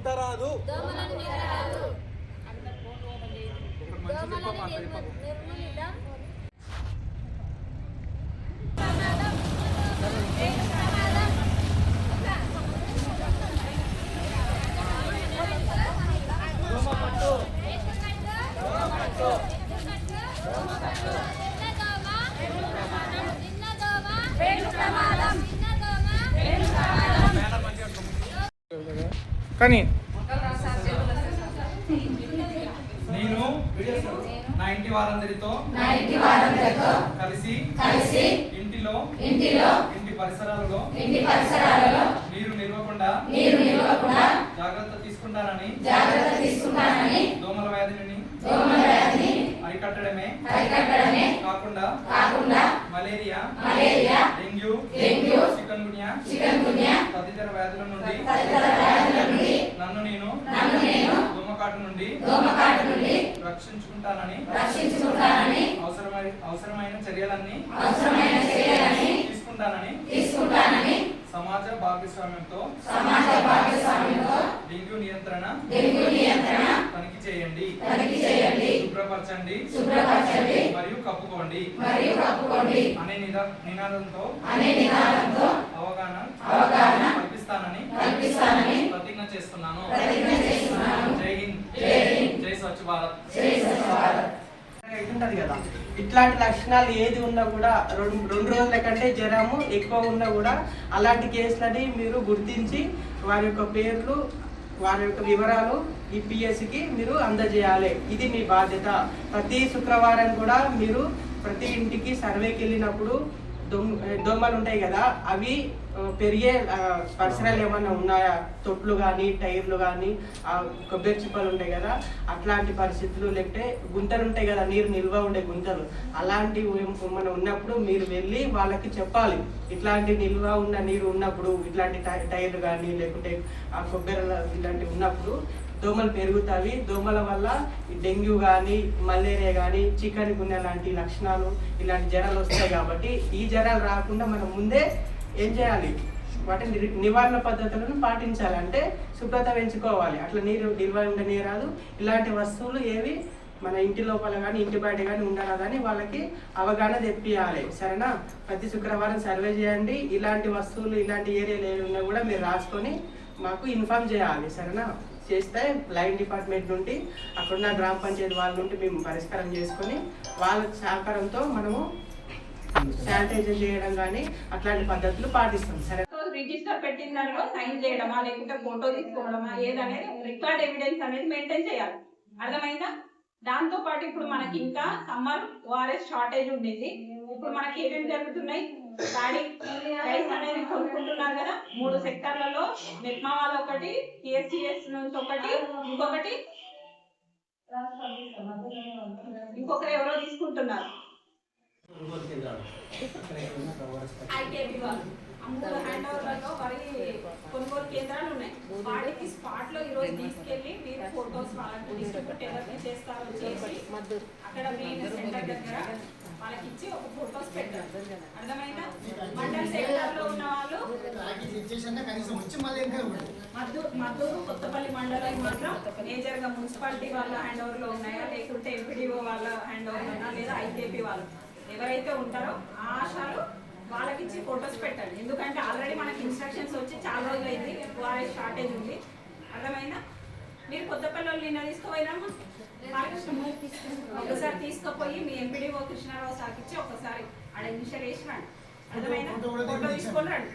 ముట్టరాదు. కానీ నేను నా ఇంటి వారందరితో కలిసి ఇంటిలో ఇంటి పరిసరాలలో నీరు నిల్వకుండా జాగ్రత్త తీసుకుంటానని దోమల వ్యాధిని అరికట్టడమే కాకుండా మలేరియా డెంగ్యూ చికెన్ గున్యా తదితర వ్యాధుల నుండి నన్ను నేను దోమకాటు నుండి రక్షించుకుంటానని అవసరమైన చర్యలన్నీ తీసుకుంటానని సమాజ భాగస్వామ్యంతో డెంగ్యూ నియంత్రణ తనిఖీ చేయండి, శుభ్రపరచండి మరియు కప్పుకోండి అనే నినాదంతో అవగాహన కల్పిస్తానని ప్రతిజ్ఞ చేస్తున్నాను. జై హింద్, జై స్వచ్ఛ భారత్. ఉంటది కదా, ఇట్లాంటి లక్షణాలు ఏది ఉన్నా కూడా రెండు రోజుల కంటే జ్వరము ఎక్కువ ఉన్నా కూడా అలాంటి కేసులని మీరు గుర్తించి వారి యొక్క పేర్లు వారి యొక్క వివరాలు ఈ పిఎస్సికి మీరు అందజేయాలి. ఇది మీ బాధ్యత. ప్రతి శుక్రవారం కూడా మీరు ప్రతి ఇంటికి సర్వేకి వెళ్ళినప్పుడు దోమలు ఉంటాయి కదా, అవి పెరిగే పరిసరాలు ఏమైనా ఉన్నాయా, తొట్లు కానీ టైర్లు కానీ కొబ్బరి చిప్పలు ఉంటాయి కదా, అట్లాంటి పరిస్థితులు, లేకపోతే గుంతలు ఉంటాయి కదా, నీరు నిల్వ ఉండే గుంతలు, అలాంటివి మనం ఉన్నప్పుడు మీరు వెళ్ళి వాళ్ళకి చెప్పాలి. ఇట్లాంటి నిల్వ ఉన్న నీరు ఉన్నప్పుడు ఇట్లాంటి టైర్లు కానీ లేకుంటే ఆ కొబ్బరి ఇలాంటివి ఉన్నప్పుడు దోమలు పెరుగుతాయి. దోమల వల్ల డెంగ్యూ కానీ మలేరియా కానీ చికెన్ గున్యా లాంటి లక్షణాలు ఇలాంటి జ్వరాలు వస్తాయి. కాబట్టి ఈ జ్వరాలు రాకుండా మనం ముందే ఏం చేయాలి, వాటి నివారణ పద్ధతులను పాటించాలి. అంటే శుభ్రత పెంచుకోవాలి. అట్లా నీరు నిల్వ ఉండనీరాదు. ఇలాంటి వస్తువులు ఏవి మన ఇంటి లోపల కానీ ఇంటి బయట కానీ ఉండరాదని వాళ్ళకి అవగాహన తెప్పియాలి. సరేనా? ప్రతి శుక్రవారం సర్వే చేయండి. ఇలాంటి వస్తువులు ఇలాంటి ఏరియాలు ఏమి ఉన్నా కూడా మీరు రాసుకొని మాకు ఇన్ఫార్మ్ చేయాలి. సరేనా? చేస్తే లైన్ డిపార్ట్మెంట్ నుండి అక్కడున్న గ్రామ పంచాయతీ వాళ్ళ నుండి మేము పరిష్కారం చేసుకొని వాళ్ళ సహకారంతో మనము శానిటైజర్ చేయడం కానీ అట్లాంటి పద్ధతులు పాటిస్తాం. సరే, రిజిస్టర్ పెట్టిన దానిలో సైన్ చేయడమా లేకుంటే ఫోటో తీసుకోవడమా ఏదనేది రికార్డ్ ఎవిడెన్స్ అనేది మెయింటైన్ చేయాలి. అర్థమైందా? దాంతో పాటు ఇప్పుడు మనకి ఇంకా సమ్మర్ ఓఆర్ఎస్ షార్టేజ్ ఉండేది. ఇప్పుడు మనకి ఏమేమి జరుగుతున్నాయి, రైస్ అనేది కొనుక్కుంటున్నారు కదా, 3 సెక్టార్లలో మెప్మా వాళ్ళ ఒకటి, టిఎస్సిఎస్ నుంచి ఒకటి, ఇంకొకరు ఎవరో తీసుకుంటున్నారు. ఐకేపీ వాళ్ళు 3 హ్యాండ్ ఓవర్లలో వరి కొనుగోలు కేంద్రాలు ఉన్నాయి. వాటికి స్పాట్ లో ఈ రోజు తీసుకెళ్లి మీరు ఫోటోస్ వాళ్ళకి డిస్ట్రిబ్యూట్ ఎవరికి చేస్తారో చేసి అక్కడ మెయిన్ సెంటర్ దగ్గర వాళ్ళకి ఇచ్చి ఒక ఫోటోస్ పెట్టారు. అర్థమైందా? మండల్ సెక్టర్ లో ఉన్న వాళ్ళు మద్దూరు కొత్తపల్లి మండలం మాత్రం మేజర్ గా మున్సిపాలిటీ వాళ్ళ హ్యాండ్ ఓవర్ లో ఉన్నాయా లేకుంటే ఎంపీడీఓ వాళ్ళ హ్యాండ్ ఓవర్ ఉన్నా లేదా ఐకేపీ వాళ్ళు ఎవరైతే ఉంటారో ఆ ఆశాలు వాళ్ళకి ఇచ్చి ఫొటోస్ పెట్టండి. ఎందుకంటే ఆల్రెడీ మనకి ఇన్స్ట్రక్షన్స్ వచ్చి చాలా రోజులు అయింది, ఓఆర్ఎస్ షార్టేజ్ ఉంది. అర్థమైందా? మీరు కొత్తపల్లి నిన్న తీసుకుపోయినామా ఒకసారి తీసుకుపోయి మీ ఎంపీడీఓ కృష్ణారావు సార్ ఇచ్చి ఒకసారి ఆడ ఇనిషియల్ వేసి రండి. అర్థమైనా? ఫోటో తీసుకొని రండి.